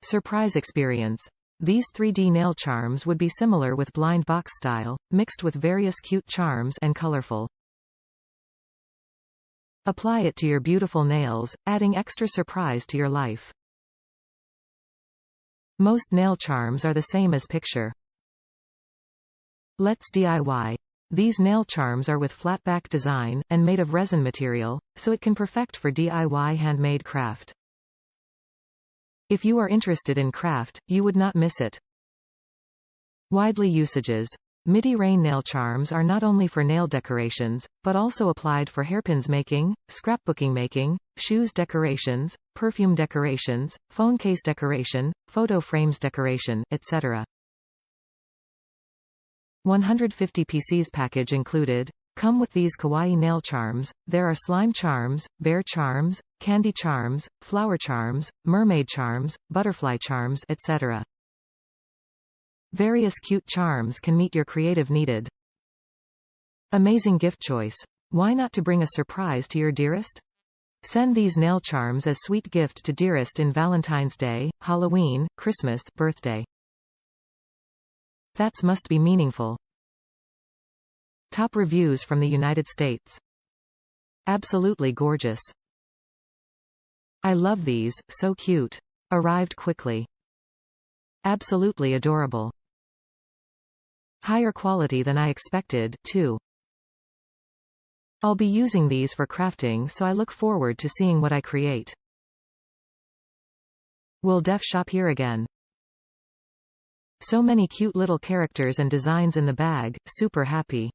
Surprise experience. These 3D nail charms would be similar with blind box style, mixed with various cute charms and colorful. Apply it to your beautiful nails, adding extra surprise to your life. Most nail charms are the same as picture. Let's DIY. These nail charms are with flatback design, and made of resin material, so it can perfect for DIY handmade craft. If you are interested in craft, you would not miss it. Widely usages. Mity rain nail charms are not only for nail decorations, but also applied for hairpins making, scrapbooking making, shoes decorations, perfume decorations, phone case decoration, photo frames decoration, etc. 150pcs package included. Come with these kawaii nail charms. There are slime charms, bear charms, candy charms, flower charms, mermaid charms, butterfly charms, etc. Various cute charms can meet your creative needed. Amazing gift choice. Why not to bring a surprise to your dearest? Send these nail charms as sweet gift to dearest in Valentine's Day, Halloween, Christmas, birthday. That's must be meaningful. Top reviews from the United States. Absolutely gorgeous. I love these, so cute. Arrived quickly. Absolutely adorable. Higher quality than I expected, too. I'll be using these for crafting, so I look forward to seeing what I create. Will def shop here again. So many cute little characters and designs in the bag, super happy.